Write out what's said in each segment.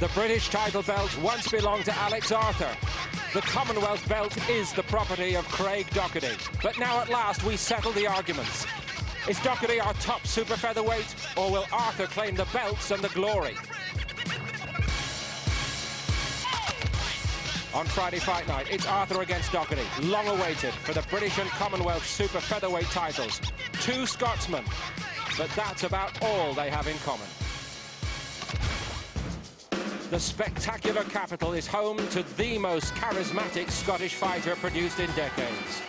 The British title belt once belonged to Alex Arthur. The Commonwealth belt is the property of Craig Docherty. But now at last we settle the arguments. Is Docherty our top super featherweight, or will Arthur claim the belts and the glory? On Friday fight night, it's Arthur against Docherty, long awaited for the British and Commonwealth super featherweight titles. Two Scotsmen, but that's about all they have in common. The spectacular capital is home to the most charismatic Scottish fighter produced in decades.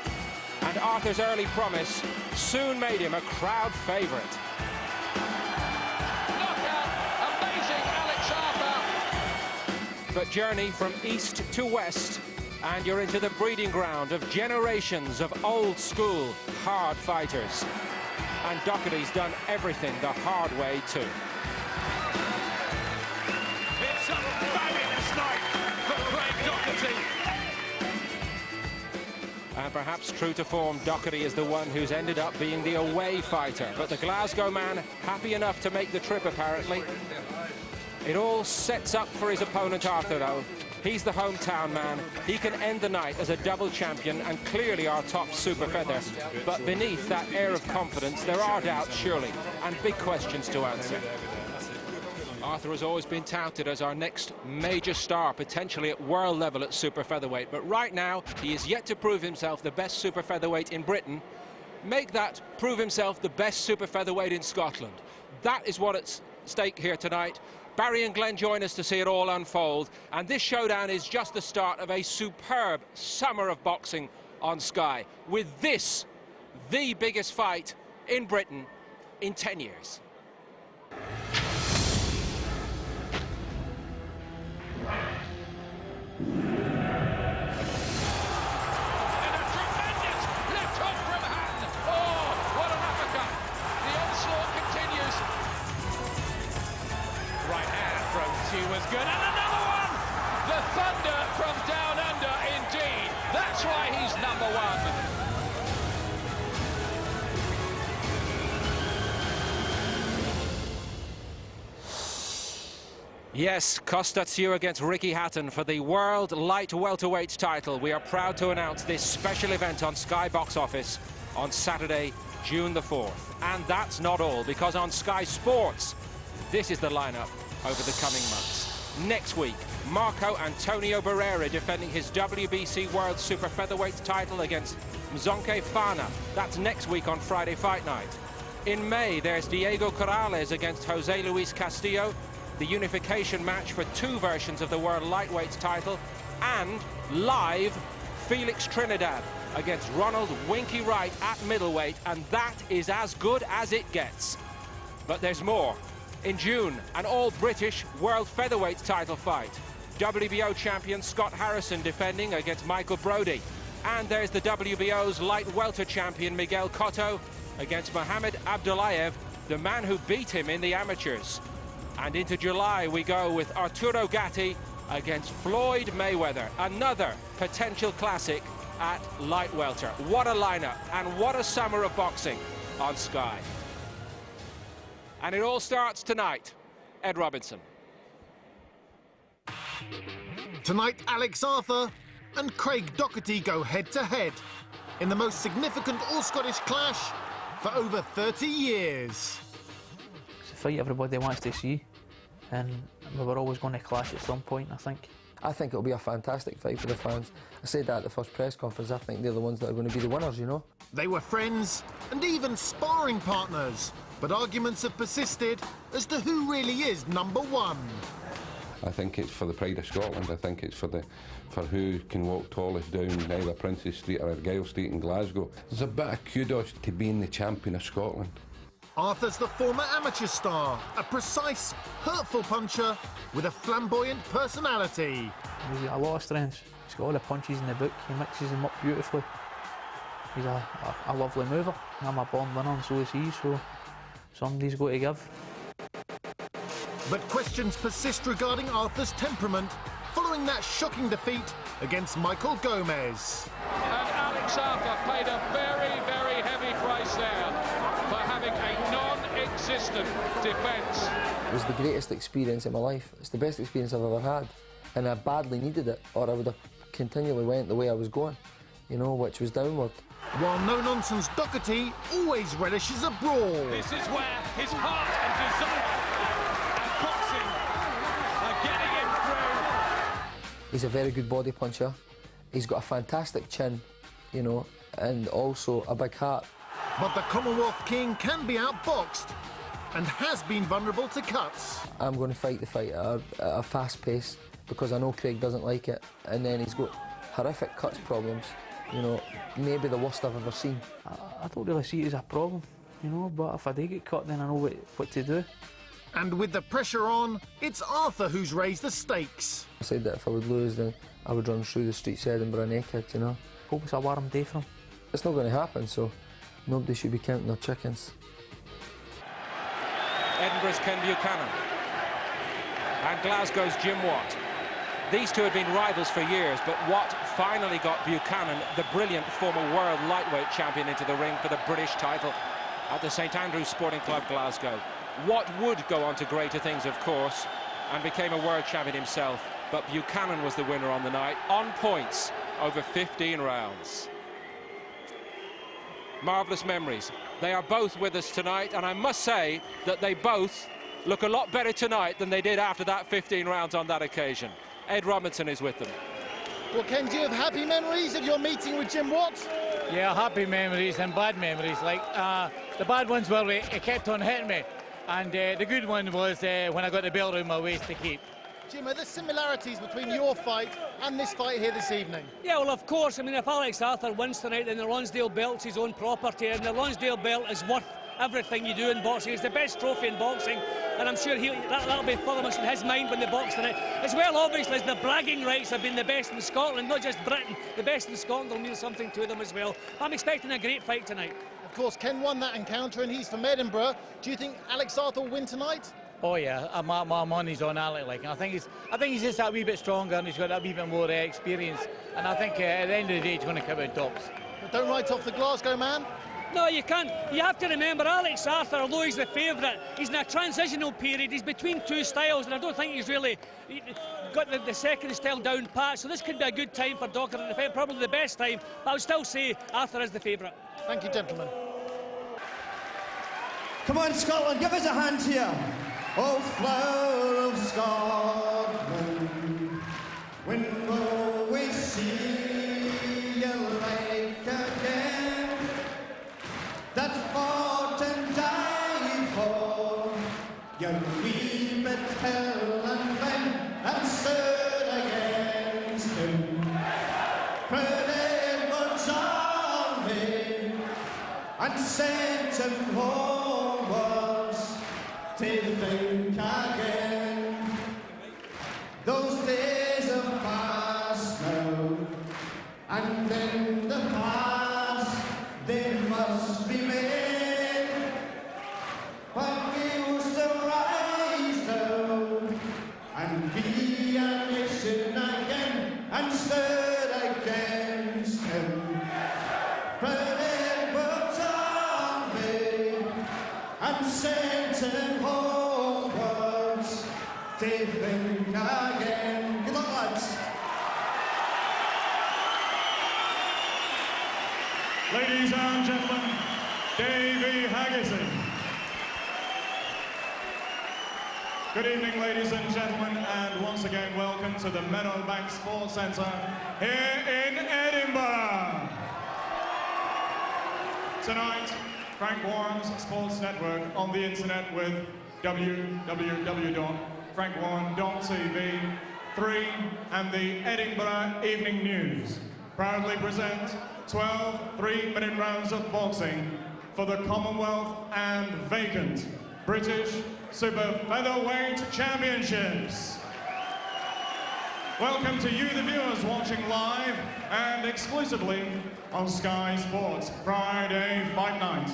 And Arthur's early promise soon made him a crowd favourite. Knockout, amazing Alex Arthur. But journey from east to west, and you're into the breeding ground of generations of old-school, hard fighters. And Docherty's done everything the hard way too. It's a fabulous night for Craig Docherty. And perhaps true to form, Docherty is the one who's ended up being the away fighter. But the Glasgow man, happy enough to make the trip, apparently. It all sets up for his opponent, Arthur, though. He's the hometown man. He can end the night as a double champion and clearly our top super feather. But beneath that air of confidence, there are doubts, surely, and big questions to answer. Arthur has always been touted as our next major star, potentially at world level at super featherweight. But right now, he is yet to prove himself the best super featherweight in Britain. Make that prove himself the best super featherweight in Scotland. That is what at stake here tonight. Barry and Glenn join us to see it all unfold. And this showdown is just the start of a superb summer of boxing on Sky. With this, the biggest fight in Britain in 10 years. Was good, and another one! The thunder from down under, indeed. That's why he's number one. Yes, Costa-Tzu against Ricky Hatton for the World Light Welterweight title. We are proud to announce this special event on Sky Box Office on Saturday, June the 4th. And that's not all, because on Sky Sports, this is the lineup over the coming months. Next week, Marco Antonio Barrera defending his WBC World Super Featherweight title against Mzonke Fana. That's next week on Friday Fight Night. In May, there's Diego Corrales against Jose Luis Castillo, the unification match for two versions of the World Lightweight title, and live Felix Trinidad against Ronald Winky Wright at middleweight, and that is as good as it gets. But there's more. In June, an all-British World Featherweight title fight. WBO champion Scott Harrison defending against Michael Brodie. And there's the WBO's light welter champion Miguel Cotto against Mohamed Abdullayev, the man who beat him in the amateurs. And into July we go with Arturo Gatti against Floyd Mayweather. Another potential classic at light welter. What a lineup and what a summer of boxing on Sky. And it all starts tonight. Ed Robinson. Tonight, Alex Arthur and Craig Docherty go head-to-head in the most significant all-Scottish clash for over 30 years. It's a fight everybody wants to see, and we were always going to clash at some point, I think. I think it'll be a fantastic fight for the fans. I said that at the first press conference. I think they're the ones that are going to be the winners, you know. They were friends and even sparring partners. But arguments have persisted as to who really is number one. I think it's for the pride of Scotland. I think it's for who can walk tallest down either Princess Street or Argyle Street in Glasgow. There's a bit of kudos to being the champion of Scotland. Arthur's the former amateur star, a precise, hurtful puncher with a flamboyant personality. He's got a lot of strengths. He's got all the punches in the book. He mixes them up beautifully. He's a lovely mover. I'm a born winner and so is he, so somebody's got to give. But questions persist regarding Arthur's temperament following that shocking defeat against Michael Gomez. And Alex Arthur paid a very, very heavy price there for having a non-existent consistent defence. It was the greatest experience of my life. It's the best experience I've ever had, and I badly needed it, or I would have continually went the way I was going, you know, which was downward. While no-nonsense Docherty always relishes a brawl. This is where his heart and desire and boxing are getting him through. He's a very good body puncher. He's got a fantastic chin, you know, and also a big heart. But the Commonwealth King can be outboxed and has been vulnerable to cuts. I'm going to fight the fight at a fast pace because I know Craig doesn't like it, and then he's got horrific cuts problems, you know, maybe the worst I've ever seen. I don't really see it as a problem, you know, but if I do get cut, then I know what to do. And with the pressure on, it's Arthur who's raised the stakes. I said that if I would lose, then I would run through the streets of Edinburgh naked, you know. Hope it's a warm day for him. It's not going to happen, so nobody should be counting their chickens. Edinburgh's Ken Buchanan and Glasgow's Jim Watt. These two had been rivals for years, but Watt finally got Buchanan, the brilliant former world lightweight champion, into the ring for the British title at the St Andrews Sporting Club, Glasgow. Watt would go on to greater things, of course, and became a world champion himself, but Buchanan was the winner on the night, on points, over 15 rounds. Marvellous memories. They are both with us tonight, and I must say that they both look a lot better tonight than they did after that 15 rounds on that occasion. Ed Robinson is with them. Well, Ken, do you have happy memories of your meeting with Jim Watt? Yeah, happy memories and bad memories. Like, the bad ones were he kept on hitting me, and the good one was when I got the belt around my waist to keep. Jim, are there similarities between your fight and this fight here this evening? Yeah, well, of course. I mean, if Alex Arthur wins tonight, then the Lonsdale belt's his own property, and the Lonsdale belt is worth everything you do in boxing. It's the best trophy in boxing, and I'm sure that'll be foremost in his mind when they box tonight. As well, obviously, as the bragging rights have been the best in Scotland, not just Britain. The best in Scotland will mean something to them as well. I'm expecting a great fight tonight. Of course, Ken won that encounter, and he's from Edinburgh. Do you think Alex Arthur will win tonight? Oh yeah, my money's on Alec. Like, and I think he's just that wee bit stronger, and he's got that wee bit more experience. And I think at the end of the day, he's going to come out tops. But don't write off the Glasgow man. No, you can't. You have to remember, Alex Arthur, although he's the favourite, he's in a transitional period. He's between two styles, and I don't think he's really got the second style down pat. So this could be a good time for Docherty to defend, probably the best time. But I would still say Arthur is the favourite. Thank you, gentlemen. Come on, Scotland, give us a hand here. Oh, flower of Scotland, when will we see you like again? That fought and died for your wee bit hill and glen, and stood against him. Proud Edward's army, and sent him homewards to think again. Those days have passed now, and in the past they must be made. But we used to rise now and be a nation again, and stood against him. Proud Edward's army, and sent him homewards to think again. Good luck, lads. Ladies and gentlemen, Davy Haggison. Good evening, ladies and gentlemen, and once again, welcome to the Meadowbank Sports Centre here in Edinburgh. Tonight, Frank Warren's Sports Network on the internet with www.frankwarren.tv, 3 and the Edinburgh Evening News proudly present 12 3-minute rounds of boxing for the Commonwealth and vacant British Super Featherweight Championships. Welcome to you, the viewers, watching live and exclusively on Sky Sports Friday Fight Night.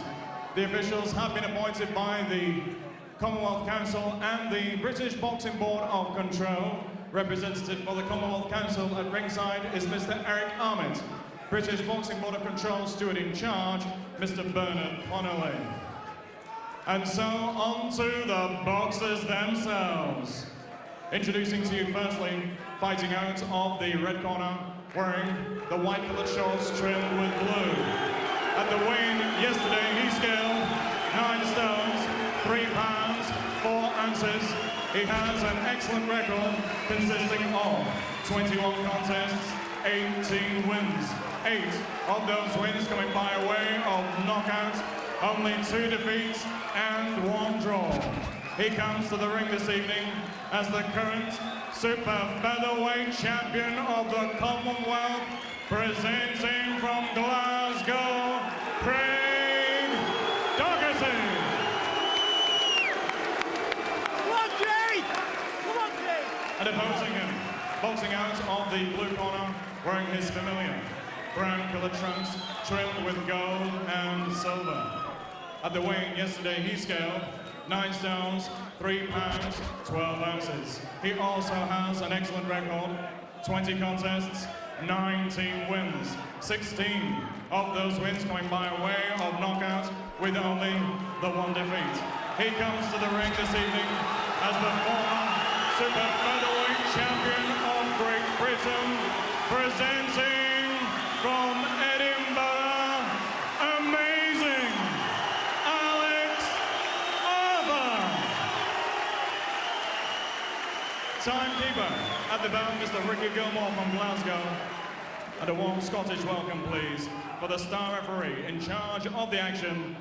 The officials have been appointed by the Commonwealth Council and the British Boxing Board of Control. Representative for the Commonwealth Council at ringside is Mr. Eric Armitt. British Boxing Board of Control steward in charge, Mr. Bernard Connolly. And so on to the boxers themselves. Introducing to you firstly, fighting out of the red corner, wearing the white coloured shorts trimmed with blue. At the weigh-in yesterday, he scaled 9 stones, 3 pounds, 4 ounces. He has an excellent record consisting of 21 contests, 18 wins. 8 of those wins coming by way of knockout, only 2 defeats and 1 draw. He comes to the ring this evening as the current super featherweight champion of the Commonwealth, presenting from Glasgow, Craig Docherty. Come on, Craig! Come on, Craig! And opposing him, boxing out of the blue corner, wearing his familiar brown-coloured trunks trimmed with gold and silver. At the weigh-in yesterday, he scaled 9 stones, 3 pounds, 12 ounces. He also has an excellent record, 20 contests, 19 wins, 16 of those wins coming by way of knockout with only the 1 defeat. He comes to the ring this evening as the former super featherweight champion of Great Britain, presenting from Edinburgh, amazing Alex Arthur. Timekeeper at the bell, Mr. Ricky Gilmore from Glasgow. And a warm Scottish welcome, please, for the star referee in charge of the action,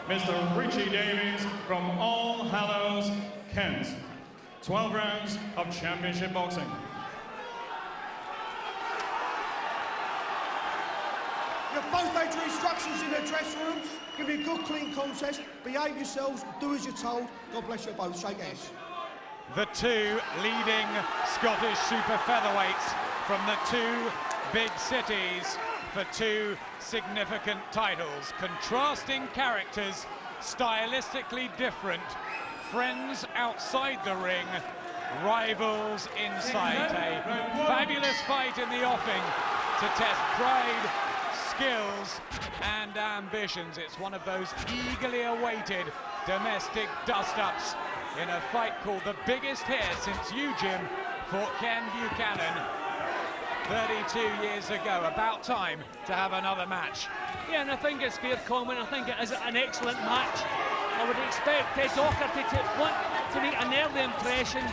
Mr. Richie Davies from All Hallows, Kent. 12 rounds of championship boxing. You've both had your instructions in the dressing rooms. Give me a good, clean contest. Behave yourselves. Do as you're told. God bless you both. Shake hands. The 2 leading Scottish super featherweights from the 2 big cities for 2 significant titles. Contrasting characters, stylistically different, friends outside the ring, rivals inside. A fabulous fight in the offing to test pride, skills and ambitions. It's one of those eagerly awaited domestic dust-ups in a fight called the biggest here since you, Jim, fought Ken Buchanan 32 years ago. About time to have another match. Yeah, and I think it's fair comment. I think it is an excellent match. I would expect Docherty to want to make an early impression.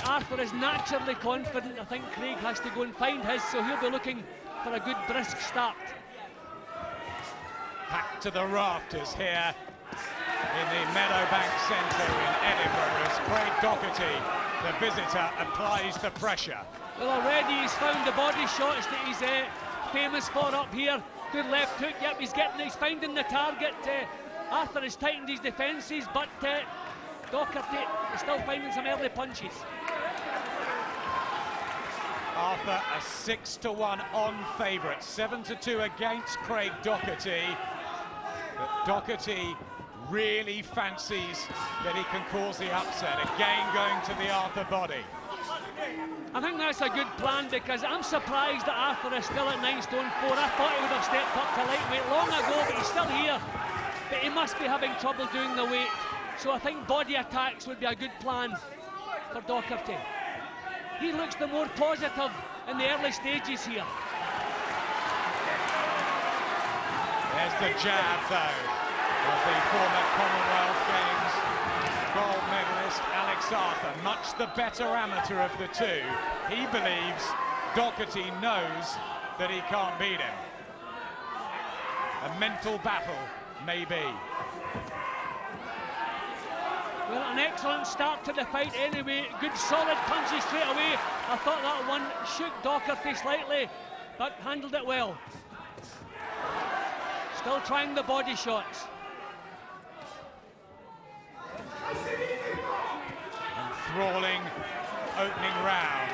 Arthur is naturally confident. I think Craig has to go and find his, so he'll be looking for a good brisk start. Back to the rafters here in the Meadowbank Centre in Edinburgh as Craig Docherty, the visitor, applies the pressure. Well, already he's found the body shots that he's famous for up here. Good left hook, yep, he's finding the target. Arthur has tightened his defences, but Docherty is still finding some early punches. Arthur a 6-1 on favourite, 7-2 against Craig Docherty. But Docherty really fancies that he can cause the upset. Again going to the Arthur body. I think that's a good plan, because I'm surprised that Arthur is still at 9 stone 4. I thought he would have stepped up to lightweight long ago, but he's still here. But he must be having trouble doing the weight. So I think body attacks would be a good plan for Docherty. He looks the more positive in the early stages here. There's the jab, though, of the former Commonwealth Games gold medalist Alex Arthur, much the better amateur of the 2. He believes Docherty knows that he can't beat him. A mental battle, maybe. Well, an excellent start to the fight anyway. Good solid punches straight away. I thought that one shook Docherty slightly, but handled it well. Still trying the body shots. Enthralling opening round,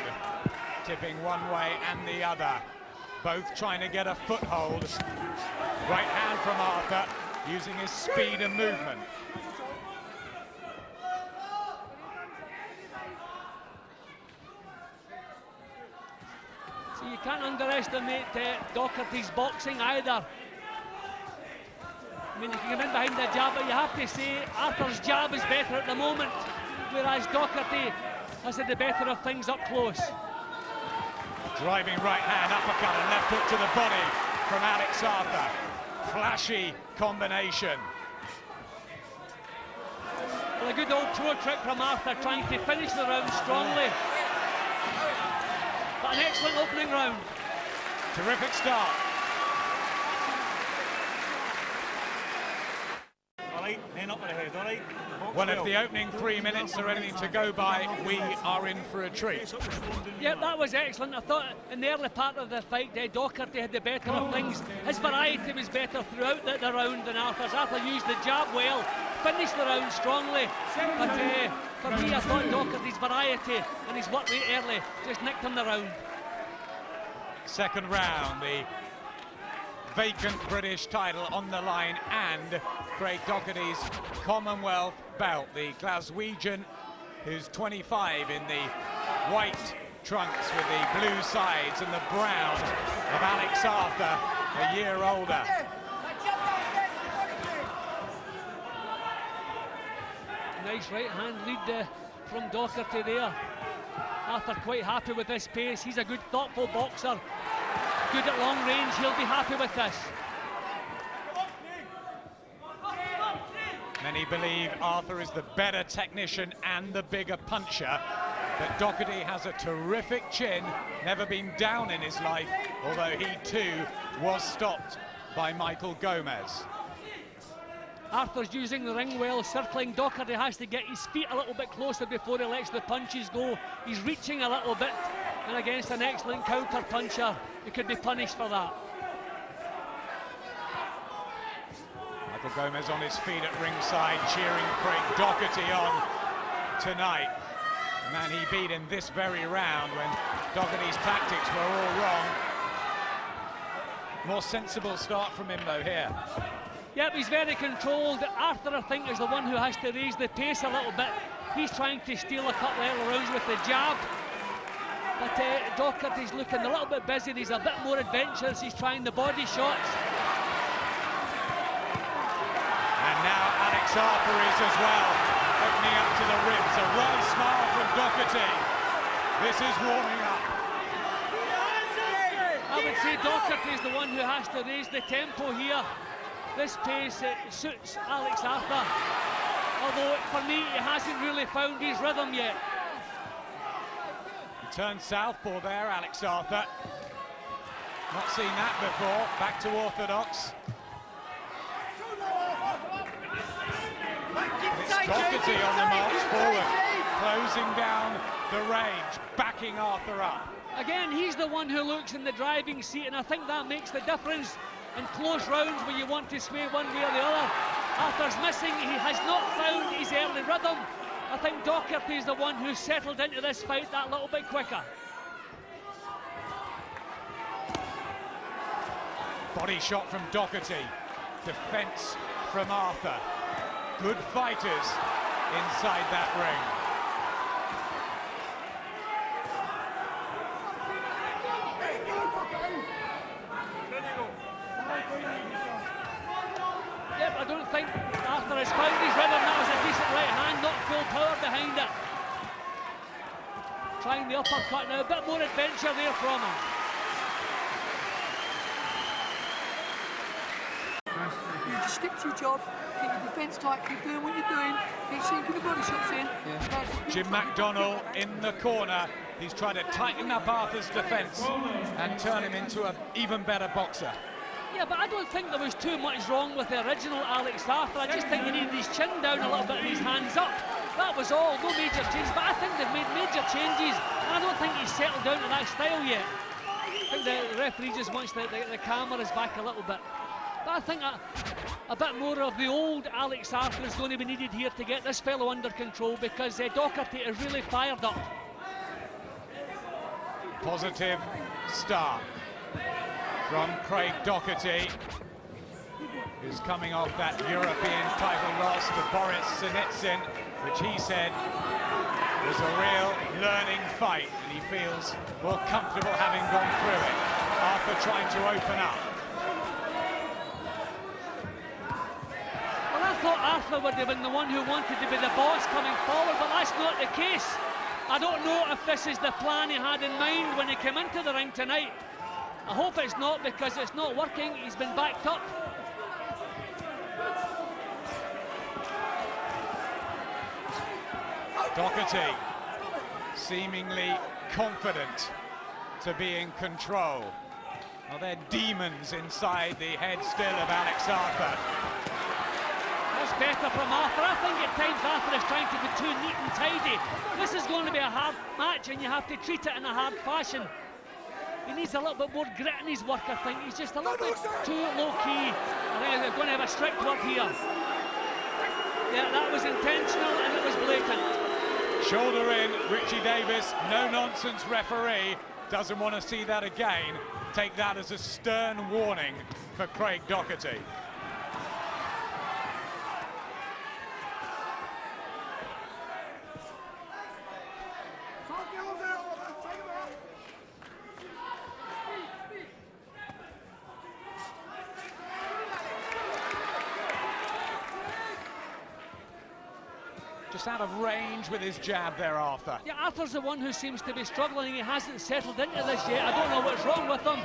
tipping one way and the other, both trying to get a foothold. Right hand from Arthur, using his speed and movement. So you can't underestimate Docherty's boxing either. I mean, you can come in behind the jab, but you have to say Arthur's jab is better at the moment, whereas Docherty has had the better of things up close. Driving right hand uppercut and left hook to the body from Alex Arthur. Flashy combination. Well, a good old pro trick from Arthur, trying to finish the round strongly. But an excellent opening round. Terrific start. Well, if the opening 3 minutes are anything to go by, we are in for a treat. Yep, that was excellent. I thought in the early part of the fight, Docherty had the better of things. His variety was better throughout the round than Arthur's. Arthur used the jab well, finished the round strongly. But for me, I thought Docherty's variety and his work rate early just nicked him the round. Second round, the vacant British title on the line and Craig Docherty's Commonwealth belt. The Glaswegian, who's 25 in the white trunks with the blue sides and the brown of Alex Arthur, a year older. Nice right hand lead from Docherty there. Arthur quite happy with this pace. He's a good, thoughtful boxer. Good at long range. He'll be happy with this. Many believe Arthur is the better technician and the bigger puncher, but Docherty has a terrific chin, never been down in his life, although he too was stopped by Michael Gomez. Arthur's using the ring well, circling. Docherty has to get his feet a little bit closer before he lets the punches go. He's reaching a little bit, and against an excellent counter puncher, he could be punished for that. Michael Gomez on his feet at ringside, cheering Craig Docherty on tonight. The man he beat in this very round when Docherty's tactics were all wrong. More sensible start from him though here. Yep, he's very controlled. Arthur, I think, is the one who has to raise the pace a little bit. He's trying to steal a couple of early rounds with the jab. But Docherty's looking a little bit busy. He's a bit more adventurous. He's trying the body shots. And now Alex Arthur is as well, opening up to the ribs. A wry smile from Docherty. This is warming up. I would say Docherty is the one who has to raise the tempo here. This pace suits Alex Arthur, although for me he hasn't really found his rhythm yet. He turned southpaw there, Alex Arthur. Not seen that before. Back to orthodox. It's Docherty on the march forward, closing down the range, backing Arthur up. Again, he's the one who looks in the driving seat, and I think that makes the difference in close rounds where you want to sway one way or the other. Arthur's missing. He has not found his early rhythm. I think Docherty is the one who settled into this fight that little bit quicker. Body shot from Docherty. Defense from Arthur. Good fighters inside that ring. Yep, I don't think Arthur has found his rhythm. That was a decent right hand, not full power behind it. Trying the uppercut now, a bit more adventure there from him. You just stick to your job, keep your defence tight, keep doing what you're doing, keep sinking the body shots in. Jim McDonnell in the corner. He's trying to tighten up Arthur's defence and turn him into an even better boxer. Yeah, but I don't think there was too much wrong with the original Alex Arthur. I just think he needed his chin down a little bit and his hands up. That was all, no major changes. But I think they've made major changes, and I don't think he's settled down to that style yet. I think the referee just wants the cameras back a little bit. But I think a bit more of the old Alex Arthur is going to be needed here to get this fellow under control, because Docherty is really fired up. Positive start from Craig Docherty, who's coming off that European title loss to Boris Sinitsyn, which he said was a real learning fight, and he feels more comfortable having gone through it. Arthur trying to open up. Arthur would have been the one who wanted to be the boss coming forward, but that's not the case. I don't know if this is the plan he had in mind when he came into the ring tonight. I hope it's not, because it's not working. He's been backed up. Docherty seemingly confident to be in control. Well, they're demons inside the head still of Alex Arthur. That's better from Arthur. I think at times Arthur is trying to be too neat and tidy. This is going to be a hard match, and you have to treat it in a hard fashion. He needs a little bit more grit in his work, I think. He's just a little bit too low-key. I think they're going to have a strict work here. Yeah, that was intentional, and it was blatant. Shoulder in, Richie Davis, no-nonsense referee. Doesn't want to see that again. Take that as a stern warning for Craig Docherty. Just out of range with his jab there, Arthur. Yeah, Arthur's the one who seems to be struggling. He hasn't settled into this yet. I don't know what's wrong with him,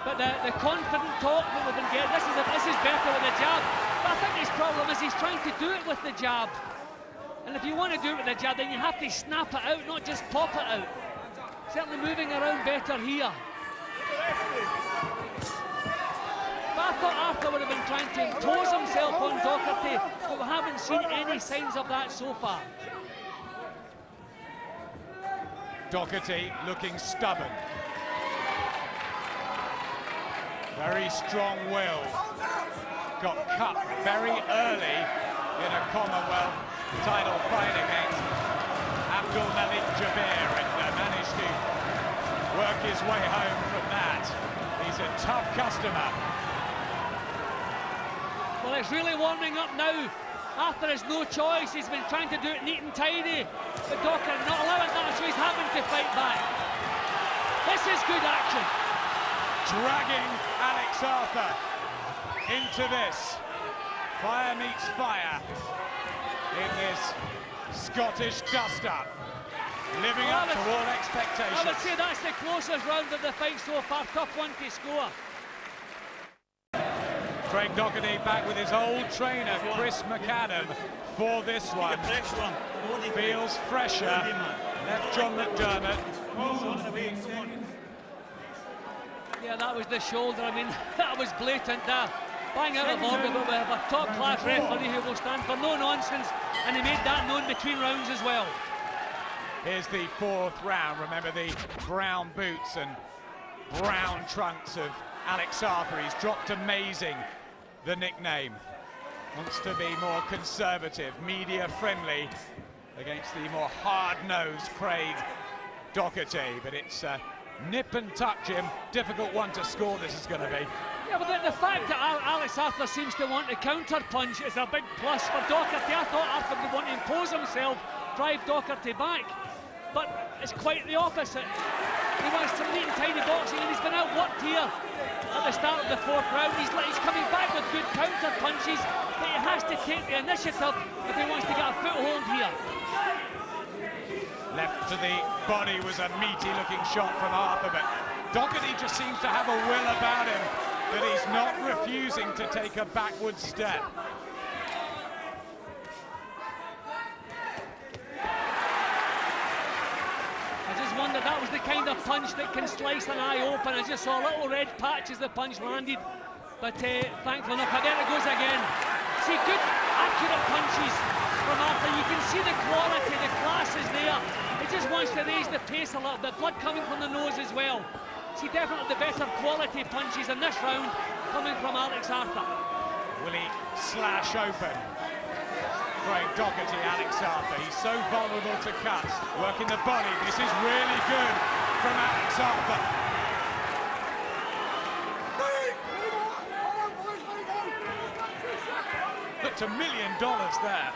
but the confident talk that we've been getting, this is better with the jab. But I think his problem is he's trying to do it with the jab. And if you want to do it with the jab, then you have to snap it out, not just pop it out. Certainly moving around better here. But I thought Arthur would have been trying to impose himself on Docherty, but we haven't seen any signs of that so far. Docherty looking stubborn. Very strong-willed. Got cut very early in a Commonwealth title fight against Abdul Malik Jabir, and managed to work his way home from that. He's a tough customer. Well, it's really warming up now. Arthur has no choice. He's been trying to do it neat and tidy, but Docherty not allowing that, so he's having to fight back. This is good action. Dragging Alex Arthur into this. Fire meets fire in this Scottish dust-up. Living up to all expectations. I would say that's the closest round of the fight so far. Tough one to score. Craig Docherty back with his old trainer, Chris McAdam, for this one. Feels fresher. Left John McDermott. Yeah, that was the shoulder. I mean, that was blatant there. Bang out of order, but we have a top-class referee who will stand for no nonsense, and he made that known between rounds as well. Here's the fourth round. Remember the brown boots and brown trunks of Alex Arthur. He's dropped Amazing, the nickname. Wants to be more conservative, media-friendly against the more hard-nosed Craig Docherty, but it's nip and touch him. Difficult one to score, this is going to be. Yeah, but the fact that Alex Arthur seems to want to counter-punch is a big plus for Docherty. I thought Arthur would want to impose himself, drive Docherty back, but it's quite the opposite. He wants some neat and tidy boxing, and he's been outworked here at the start of the fourth round. He's coming back with good counter-punches, but he has to take the initiative if he wants to get a foothold here. Left to the body was a meaty-looking shot from Arthur, but Docherty just seems to have a will about him that he's not refusing to take a backward step. I just wondered, that was the kind of punch that can slice an eye open. I just saw a little red patch as the punch landed, but thankfully enough, there it goes again. See, good, accurate punches from Arthur. You can see the quality, the class is there. He just wants to raise the pace a little bit. Blood coming from the nose as well. See, definitely the better quality punches in this round coming from Alex Arthur. Will he slash open? Craig Docherty, Alex Arthur. He's so vulnerable to cuts. Working the body. This is really good from Alex Arthur. Looked $1 million there.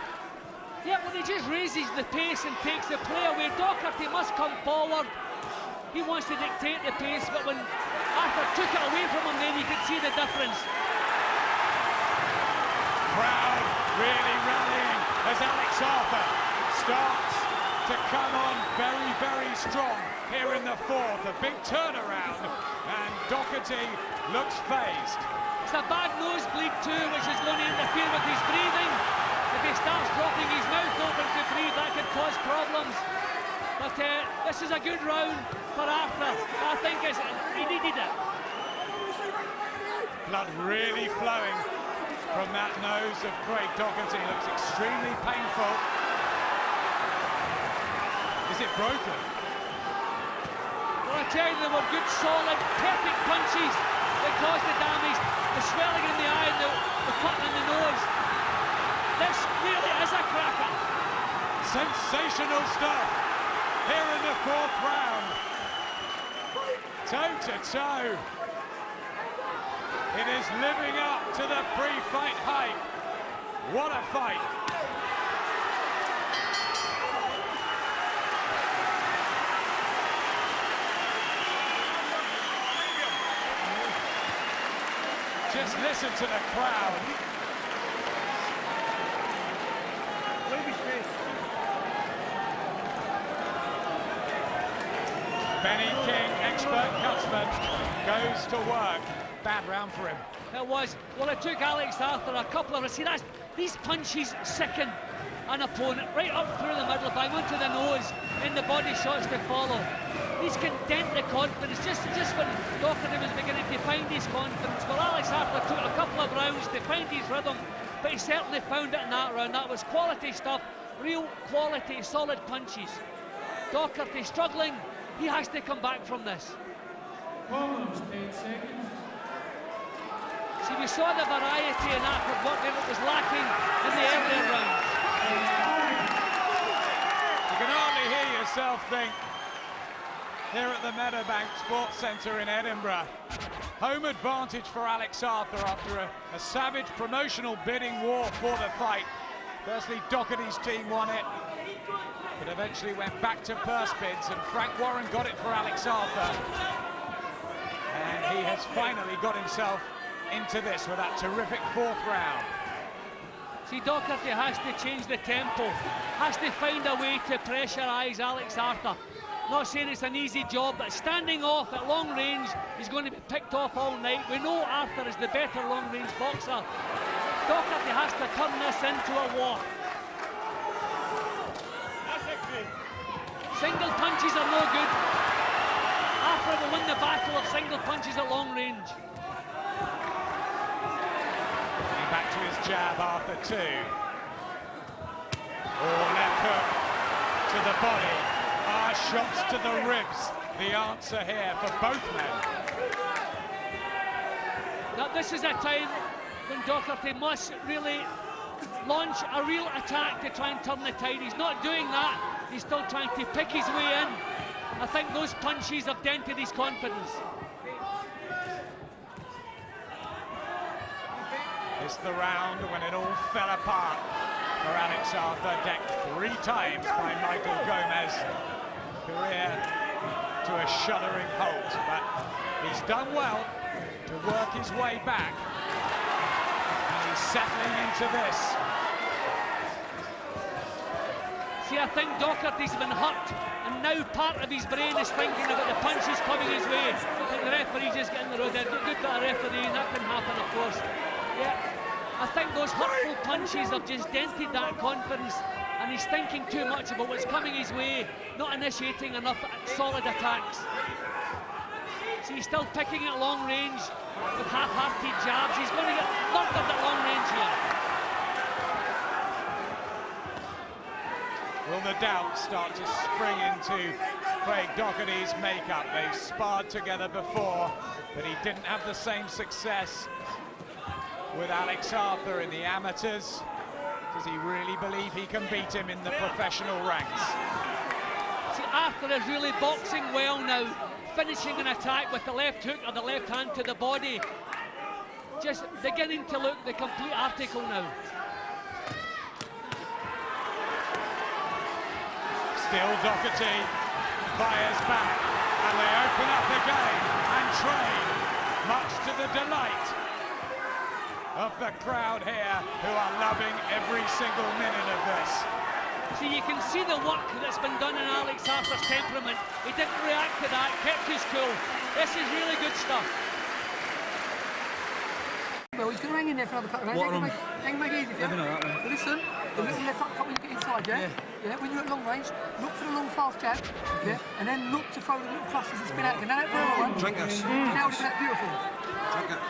Yeah, well, he just raises the pace and takes the play away. Docherty must come forward. He wants to dictate the pace, but when Arthur took it away from him, then you could see the difference. Crowd really rallying as Alex Arthur starts to come on very, very strong here in the fourth. A big turnaround, and Docherty looks phased. It's a bad nosebleed too, which is going to interfere with his breathing. If he starts dropping his mouth open to breathe, that could cause problems. But this is a good round for Arthur. I think he needed it. Blood really flowing from that nose of Craig Docherty. Looks extremely painful. Is it broken? Well, I tell you, they were good, solid, perfect punches that caused the damage. The swelling in the eye and the cutting in the nose. This really is a cracker. Sensational stuff here in the fourth round. Toe to toe. It is living up to the pre-fight hype. What a fight. Just listen to the crowd. Benny King, expert cutsman, goes to work. Bad round for him. It was. Well, it took Alex Arthur a couple of... See, these punches sicken an opponent right up through the middle, bang onto the nose, in the body shots to follow. These can dent the confidence, just when Docherty was beginning to find his confidence. Well, Alex Arthur took a couple of rounds to find his rhythm, but he certainly found it in that round. That was quality stuff, real quality, solid punches. Docherty struggling, he has to come back from this. Almost 8 seconds. See, we saw the variety in that of what was lacking in the earlier rounds. You can hardly hear yourself think here at the Meadowbank Sports Centre in Edinburgh. Home advantage for Alex Arthur after a savage promotional bidding war for the fight. Firstly, Docherty's team won it, but eventually went back to purse bids, and Frank Warren got it for Alex Arthur. And he has finally got himself into this with that terrific fourth round. See, Docherty has to change the tempo, has to find a way to pressurise Alex Arthur. Not saying it's an easy job, but standing off at long range, he's going to be picked off all night. We know Arthur is the better long-range boxer. Docherty has to turn this into a war. Single punches are no good. Arthur will win the battle of single punches at long range. Getting back to his jab, Arthur too. Oh, left hook to the body. Shots to the ribs. The answer here for both men. Now this is a time when Docherty must really launch a real attack to try and turn the tide. He's not doing that. He's still trying to pick his way in. I think those punches have dented his confidence. It's the round when it all fell apart for Alex Arthur, decked 3 times by Michael Gomez. Career to a shuddering halt, but he's done well to work his way back, and he's settling into this. See, I think Docherty's been hurt, and now part of his brain is thinking about the punches coming his way. I think the referee just getting the road there. Good for a referee, and that can happen, of course. Yeah, I think those hurtful punches have just dented that confidence, and he's thinking too much about what's coming his way, not initiating enough solid attacks. See, he's still picking at long range with half-hearted jabs. He's going to get murdered at long range here. Will the doubt start to spring into Craig Docherty's makeup? They've sparred together before, but he didn't have the same success with Alex Arthur in the amateurs. Does he really believe he can beat him in the professional ranks? See, Arthur is really boxing well now, finishing an attack with the left hook or the left hand to the body. Just beginning to look the complete article now. Still Docherty fires back, and they open up again and train, much to the delight of the crowd here who are loving every single minute of this. See, you can see the work that's been done in Alex Arthur's temperament. He didn't react to that, kept his cool. This is really good stuff. Well, he's going to hang in there for another couple of rounds. Hang back easy, yeah? So listen, the little left uppercut when you get inside, yeah? Yeah, when you're at long range, look for the long fast jab, yeah? And then look to throw the little clusters and spin out again. Now that brown one, Drink this. now look at that beautiful. Drink it.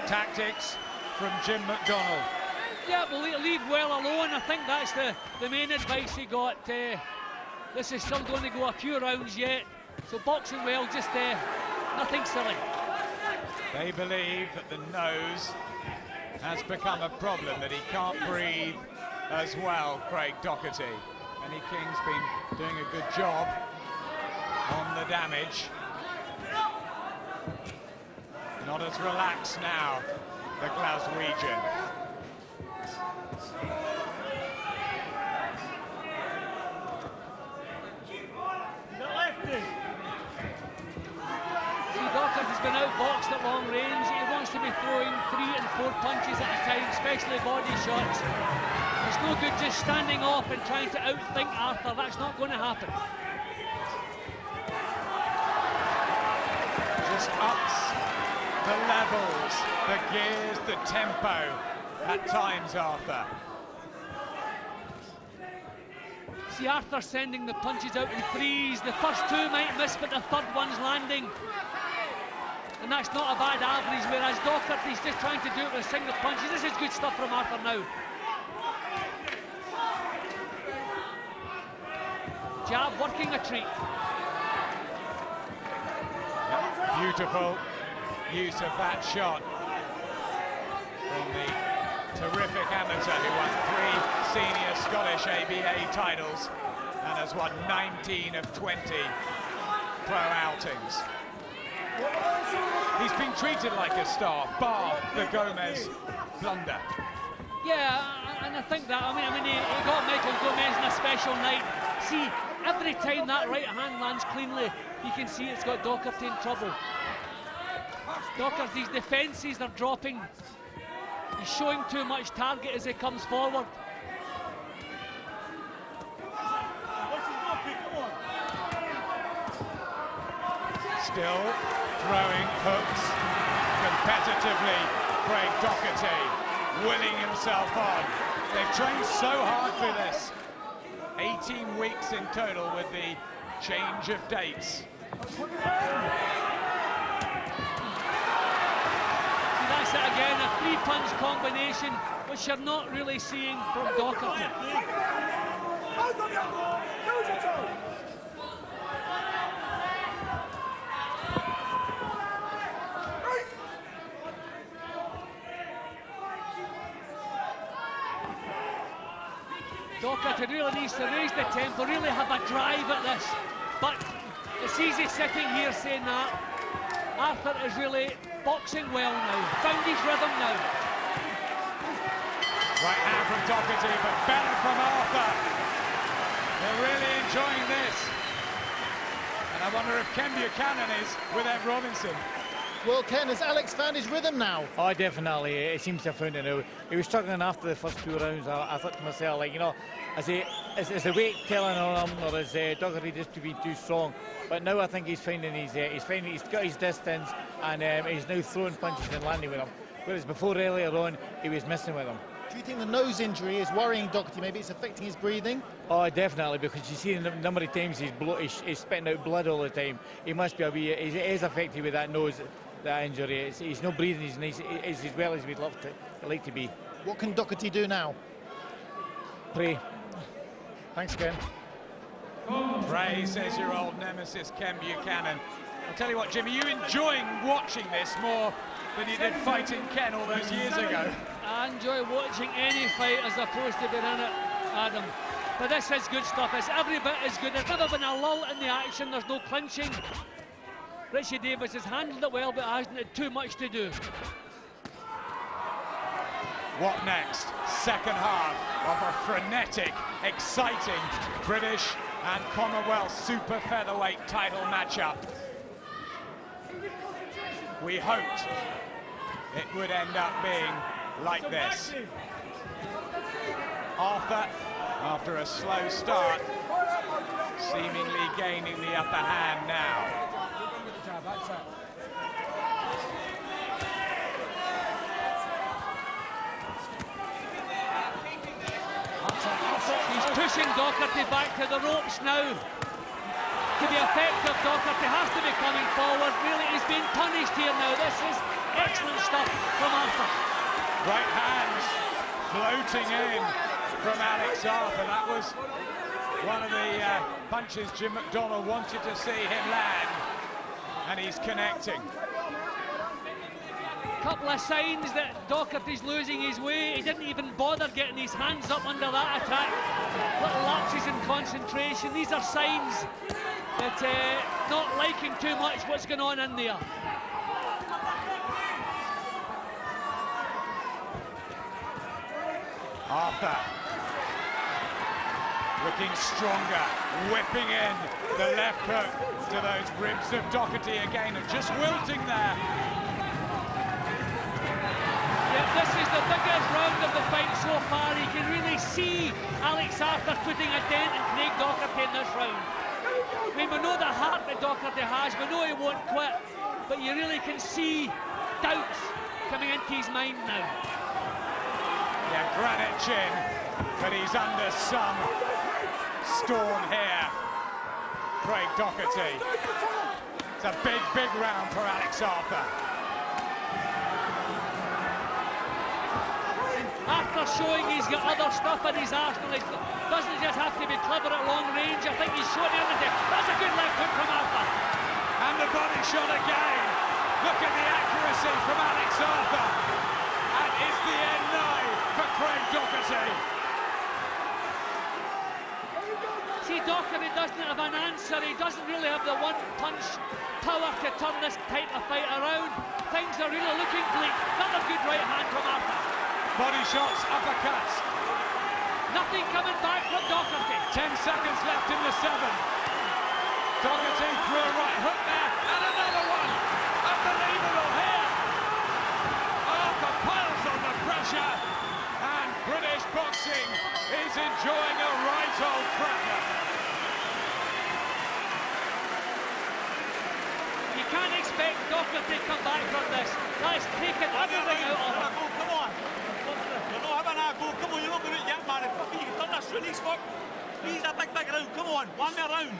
Tactics from Jim McDonald. Yeah, well, leave well alone. I think that's the main advice he got. This is still going to go a few rounds yet. So boxing well, just nothing silly. They believe that the nose has become a problem, that he can't breathe as well, Craig Docherty. Eddie King's been doing a good job on the damage. Not as relaxed now, the Glaswegian. Docherty's been outboxed at long range. He wants to be throwing 3 and 4 punches at a time, especially body shots. It's no good just standing off and trying to outthink Arthur. That's not going to happen. Just ups the levels, the gears, the tempo at times, Arthur. See Arthur sending the punches out in threes. The first 2 might miss, but the third one's landing. And that's not a bad average, whereas Docherty's just trying to do it with single punches. This is good stuff from Arthur now. Jab working a treat. Yep, beautiful use of that shot from the terrific amateur who won 3 senior Scottish ABA titles and has won 19 of 20 pro outings. He's been treated like a star, bar the Gomez blunder. Yeah, and I think that, I mean, he got Michael Gomez in a special night. See, every time that right hand lands cleanly, you can see it's got Docherty in trouble. Docherty's defences are dropping. He's showing too much target as he comes forward. Still throwing hooks competitively, Craig Docherty willing himself on. They've trained so hard for this. 18 weeks in total with the change of dates. See, that's it again, a 3-punch combination, which you're not really seeing from Docherty. Docherty really needs to raise the tempo, really have a drive at this. But it's easy sitting here saying that. Arthur is really boxing well now, found his rhythm now. Right hand from Docherty, but better from Arthur. They're really enjoying this. And I wonder if Ken Buchanan is with Ed Robinson. Well, Ken, has Alex found his rhythm now? Oh, definitely. It seems to have found it now. He was struggling after the first 2 rounds. I thought to myself, like, you know, is the weight telling on him, or is Docherty just to be too strong? But now I think he's finding he's got his distance, and he's now throwing punches and landing with them. Whereas before, earlier on, he was missing with them. Do you think the nose injury is worrying Docherty? Maybe it's affecting his breathing? Oh, definitely, because you see the number of times he's spitting out blood all the time. He must be he is affected with that nose. That injury, he's not breathing, he's as well as we'd like to be. What can Docherty do now? Pray. Thanks, Ken. Pray, says your old nemesis, Ken Buchanan. I'll tell you what, Jim, are you enjoying watching this more than you did fighting Ken all those years ago? I enjoy watching any fight as opposed to being in it, Adam. But this is good stuff, it's every bit as good. There's never been a lull in the action, there's no clinching. Richie Davis has handled it well, but hasn't had too much to do. What next? Second half of a frenetic, exciting British and Commonwealth super featherweight title matchup. we hoped it would end up being like this. Arthur, after a slow start, seemingly gaining the upper hand now. He's pushing Docherty back to the ropes now. To be effective, Docherty has to be coming forward. Really, he's being punished here now. This is excellent stuff from Arthur. Right hands floating in from Alex Arthur. That was one of the punches Jim McDonnell wanted to see him land, and he's connecting. Couple of signs that Docherty's losing his way. He didn't even bother getting his hands up under that attack. Little lapses in concentration. These are signs that not liking too much what's going on in there. Arthur looking stronger, whipping in the left hook to those ribs of Docherty again, and just wilting there. Yeah, this is the biggest round of the fight so far. You can really see Alex Arthur putting a dent in Craig Docherty in this round. I mean, we know the heart that Docherty has, we know he won't quit, but you really can see doubts coming into his mind now. Yeah, granite chin, but he's under some storm here. Craig Docherty. It's a big, big round for Alex Arthur. Arthur showing he's got other stuff in his arsenal. He doesn't just have to be clever at long range. I think he's shown everything. That's a good left hook from Arthur. And the body shot again. Look at the accuracy from Alex Arthur. And is the end nigh for Craig Docherty? See, Docherty doesn't have an answer. He doesn't really have the one-punch power to turn this type of fight around. Things are really looking bleak. Another good right hand from Arthur. Body shots, uppercuts. Nothing coming back from Docherty. 10 seconds left in the 7th. Docherty threw a right hook there, and another one. Unbelievable here. Arthur piles on the pressure, and British boxing is enjoying a right old cracker. You can't expect Docherty to come back from this. That's taken everything out of him. Come on. Come on, you're not going to do it yet, man. You can turn this release, fuck. Please, a big round. Come on, one more round.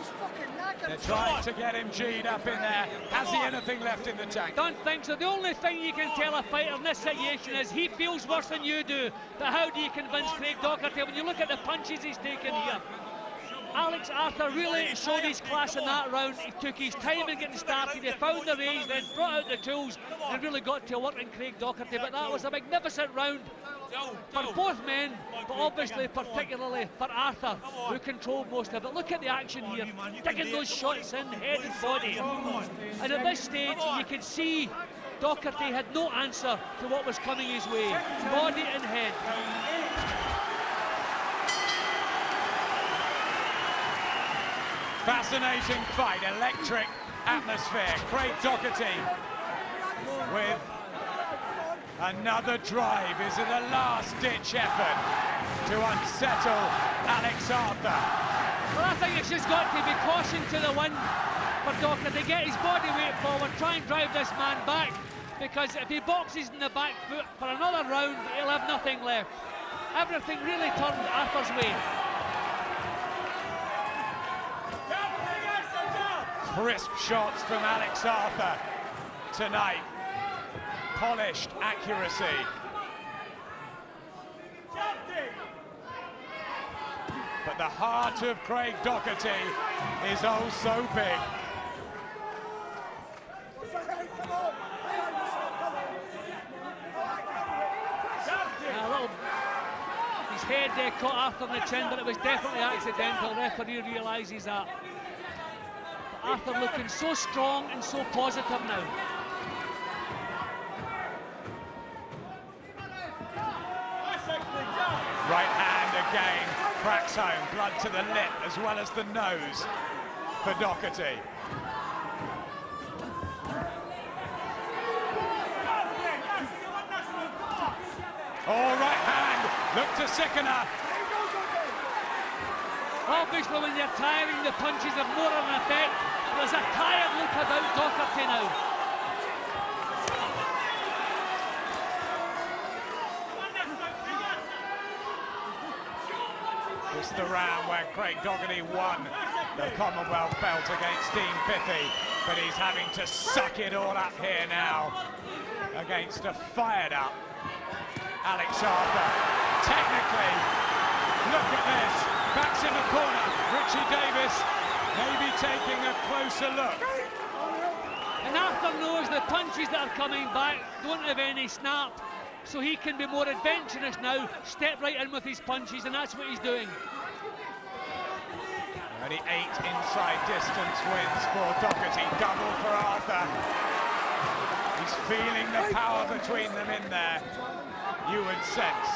They're trying to get him G'd up in there. Has he anything left in the tank? Don't think so. The only thing you can tell a fighter in this situation is he feels worse than you do. But how do you convince Craig Docherty when you look at the punches he's taken here? Alex Arthur really showed his class in that round. He took his time in getting started. He found the range, then brought out the tools and really got to work in Craig Docherty. But that was a magnificent round for both men, but obviously particularly for Arthur, who controlled most of it. Look at the action here, digging those shots in, head and body. And at this stage, you could see Docherty had no answer to what was coming his way, body and head. Fascinating fight, electric atmosphere. Craig Docherty with another drive. Is it a last-ditch effort to unsettle Alex Arthur? Well, I think it's just got to be caution to the wind for Docherty. Get his body weight forward, try and drive this man back, because if he boxes in the back foot for another round, he'll have nothing left. Everything really turned Arthur's way. Crisp shots from Alex Arthur tonight. Polished accuracy. But the heart of Craig Docherty is oh so big. His head caught Arthur in the chin, but it was definitely accidental. The referee realises that. Arthur looking so strong and so positive now. Right hand again, cracks home, blood to the lip as well as the nose for Docherty. Oh, right hand. Look to Sickener. Obviously, when you're tiring, the punches have more of an effect. There's a tired look about Docherty now. It's the round where Craig Docherty won the Commonwealth belt against Dean Piffy, but he's having to suck it all up here now against a fired-up Alex Arthur. Technically, look at this. Backs in the corner. Richie Davis maybe taking a closer look. And Arthur knows the punches that are coming back don't have any snap, so he can be more adventurous now, step right in with his punches, and that's what he's doing. Only 8 inside distance wins for Docherty, double for Arthur. He's feeling the power between them in there, you would sense.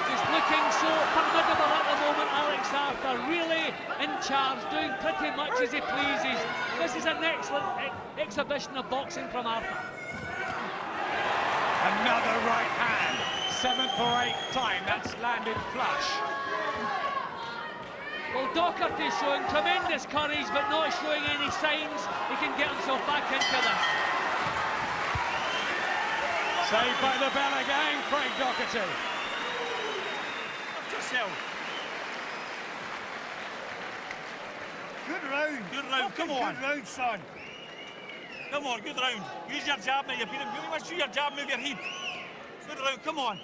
Just looking so formidable at the moment, Alex Arthur, really in charge, doing pretty much as he pleases. This is an excellent exhibition of boxing from Arthur. Another right hand, 7th or 8th time that's landed flush. Well, Docherty showing tremendous courage, but not showing any signs he can get himself back into them. Saved by the bell again, Craig Docherty. Good round. Good round, come on. Good round, son. Come on, good round. Use your jab now, you've been really much through your jab, move your head. Good round, come on.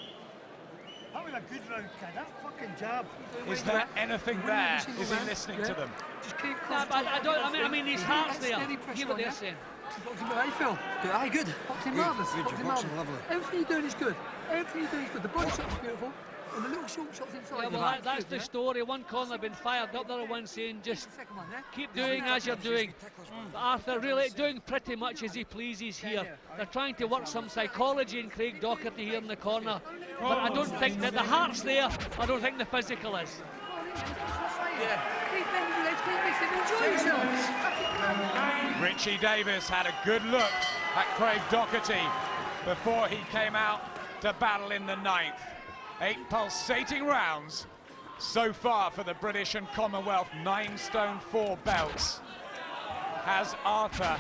That was a good round, kid. That fucking jab. Is there anything there? Is he listening to them? Just keep I mean, his heart's there. Hear what they're saying. Boxing, how you feel? Good. Aye, good. Boxing Good. marvellous. Good, you're boxing lovely. Everything you're doing is good. Everything you're doing is good. The body shot's beautiful. And the little short shots inside. Yeah, well, that's the story. One corner been fired up, the other one saying just keep doing as you're doing. But Arthur really doing pretty much as he pleases here. They're trying to work some psychology in Craig Docherty here in the corner. But I don't think that the heart's there. I don't think the physical is. Richie Davis had a good look at Craig Docherty before he came out to battle in the 9th. 8 pulsating rounds so far for the British and Commonwealth 9 stone 4 belts. Has Arthur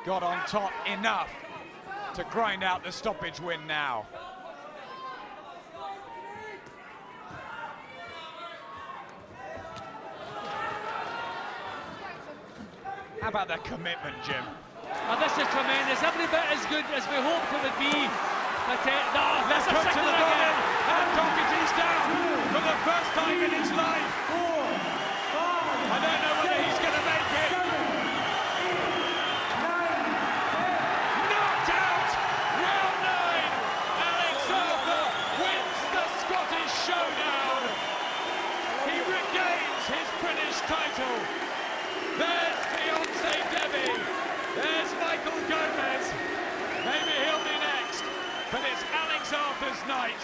got on top enough to grind out the stoppage win now? How about the commitment, Jim? Oh, this is tremendous. Every bit as good as we hoped it would be. But that's a Put to second the door, again. and Docherty's down for the first time in his life. I don't know whether he's going to make it. Knocked out, round 9. Alex Arthur wins the Scottish Showdown. He regains his British title. There's fiancé Debbie. There's Michael Gomez. Maybe he'll be next. But it's Alex Arthur's night.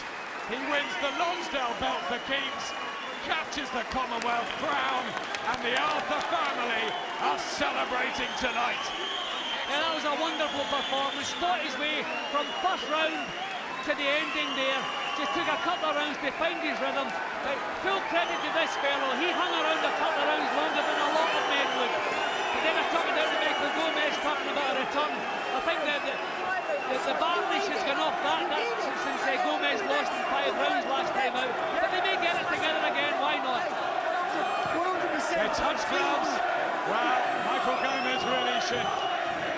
He wins the Lonsdale belt for keeps, captures the Commonwealth crown, and the Arthur family are celebrating tonight. Yeah, that was a wonderful performance. Fought his way from first round to the ending there. Just took a couple of rounds to find his rhythm. But full credit to this fellow. He hung around a couple of rounds longer than a lot of men would. But then we're talking about Michael Gomez talking about a return. I think that the varnish has gone off that since Gomez lost in 5 rounds last time out. But they may get it together again, why not? They touch gloves. Well, Michael Gomez really should.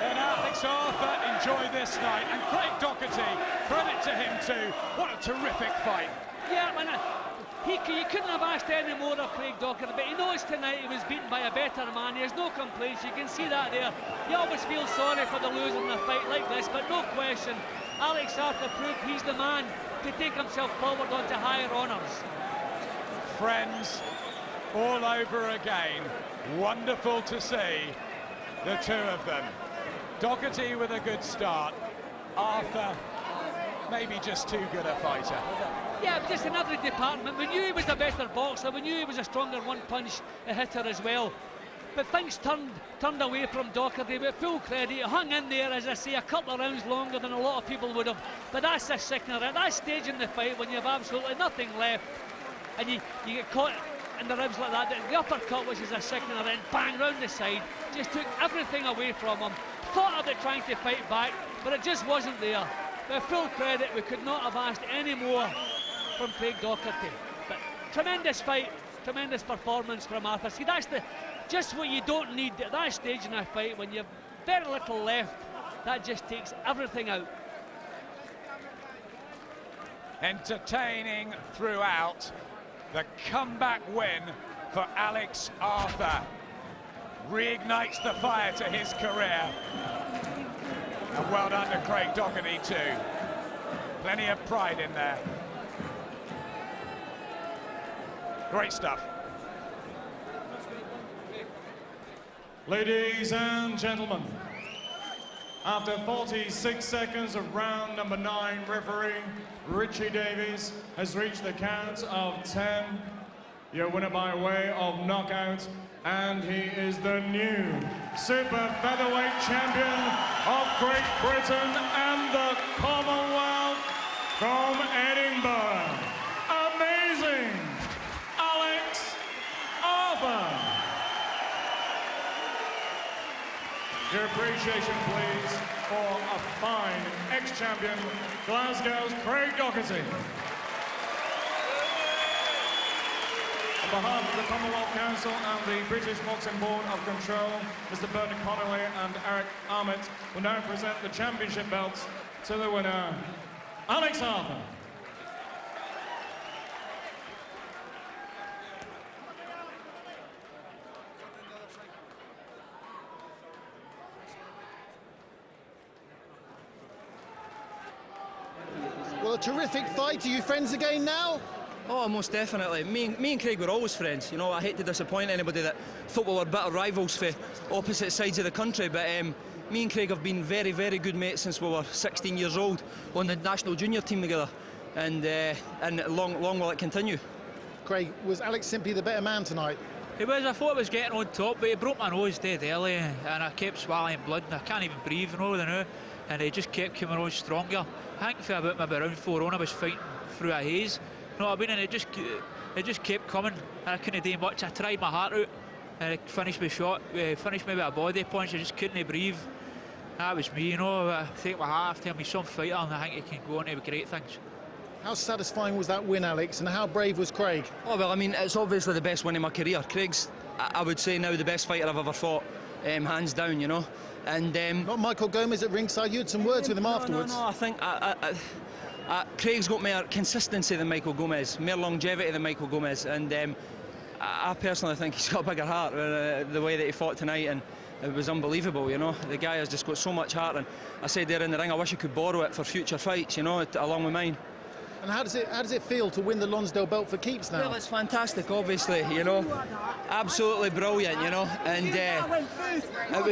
And Alex Arthur enjoy this night. And Craig Docherty, credit to him too. What a terrific fight. Yeah, man, you couldn't have asked any more of Craig Docherty, but he knows tonight he was beaten by a better man. He has no complaints, you can see that there. You always feel sorry for the loser in a fight like this, but no question, Alex Arthur proved he's the man to take himself forward onto higher honours. Friends all over again. Wonderful to see the two of them. Docherty with a good start. Arthur maybe just too good a fighter. Yeah, just another department. We knew he was a better boxer. We knew he was a stronger one-punch hitter as well. But things turned away from Docherty with full credit. He hung in there, as I say, a couple of rounds longer than a lot of people would have. But that's the signal. At that stage in the fight, when you have absolutely nothing left, and you get caught in the ribs like that, the uppercut, which is a signal, then bang round the side, just took everything away from him. Thought about trying to fight back, but it just wasn't there. With full credit, we could not have asked any more from Craig Docherty. But tremendous fight, tremendous performance from Arthur. See, that's just what you don't need at that stage in a fight, when you've very little left. That just takes everything out. Entertaining throughout. The comeback win for Alex Arthur. Reignites the fire to his career. And well done to Craig Docherty too. Plenty of pride in there. Great stuff. Ladies and gentlemen, after 46 seconds of round number 9, referee Richie Davies has reached the count of 10. Your winner by way of knockout, and he is the new Super Featherweight champion of Great Britain and the Commonwealth from Edinburgh. Amazing, Alex Arthur. Your appreciation, please, for a fine ex-champion, Glasgow's Craig Docherty. On behalf of the Commonwealth Council and the British Boxing Board of Control, Mr. Bernard Connolly and Eric Armitt will now present the championship belts to the winner, Alex Arthur. Well, a terrific fight. Are you friends again now? Oh, most definitely. Me and Craig were always friends. You know, I hate to disappoint anybody that thought we were bitter rivals for opposite sides of the country, but me and Craig have been very, very good mates since we were 16 years old on the national junior team together, and long will it continue. Craig, was Alex simply the better man tonight? He was. I thought I was getting on top, but he broke my nose dead early, and I kept swallowing blood, and I can't even breathe, and he just kept coming on stronger. I think for about maybe round 4 on, I was fighting through a haze. You know what I mean? And it just kept coming, and I couldn't do much. I tried my heart out, and it finished me shot. Finished me with a body punch. I just couldn't breathe. That was me, you know. I take my hat off, tell me some fighter, and I think he can go on to great things. How satisfying was that win, Alex, and how brave was Craig? Oh, well, I mean, it's obviously the best win in my career. Craig's, I would say now, the best fighter I've ever fought, hands down, you know. And not Michael Gomez at ringside. You had some words with him afterwards. No, I think Craig's got more consistency than Michael Gomez, more longevity than Michael Gomez, and I personally think he's got a bigger heart the way that he fought tonight, and it was unbelievable, you know. The guy has just got so much heart, and I said there in the ring, I wish I could borrow it for future fights, you know, along with mine. And how does it feel to win the Lonsdale belt for keeps now? Well, it's fantastic, obviously, you know, absolutely brilliant, you know, and it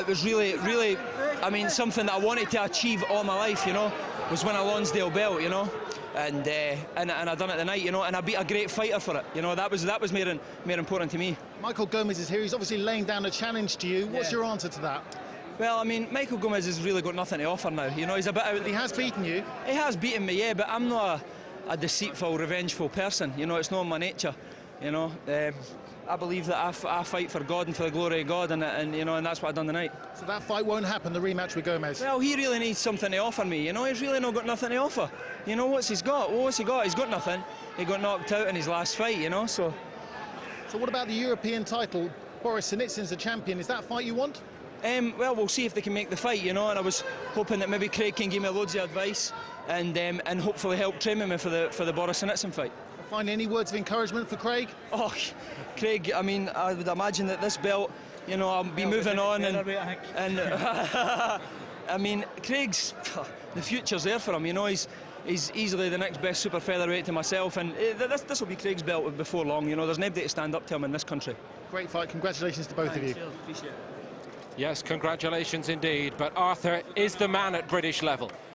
was really, I mean, something that I wanted to achieve all my life, you know, was win a Lonsdale belt, you know, and I done it tonight, you know, and I beat a great fighter for it, you know. That was more important to me. Michael Gomez is here. He's obviously laying down a challenge to you. What's your answer to that? Well, I mean, Michael Gomez has really got nothing to offer now. You know, he's a bit out. He has beaten you. He has beaten me, yeah, but I'm not a deceitful, revengeful person. You know, it's not my nature. You know, I believe that I fight for God and for the glory of God, and you know, and that's what I've done tonight. So that fight won't happen, the rematch with Gomez? Well, he really needs something to offer me. You know, he's really not got nothing to offer. You know, what's he's got? Well, what's he got? He's got nothing. He got knocked out in his last fight, you know, so. So what about the European title? Boris Sinitsyn's the champion. Is that fight you want? Well, we'll see if they can make the fight, you know, and I was hoping that maybe Craig can give me loads of advice and hopefully help train me for the Boris Sinitsyn fight. Find any words of encouragement for Craig? Oh, Craig, I mean, I would imagine that this belt, you know, I'll be moving on and I mean, Craig's, the future's there for him, you know. He's easily the next best super featherweight to myself, and this will be Craig's belt before long, you know. There's nobody to stand up to him in this country. Great fight. Congratulations to both of you. Appreciate it. Yes, congratulations indeed, but Arthur is the man at British level.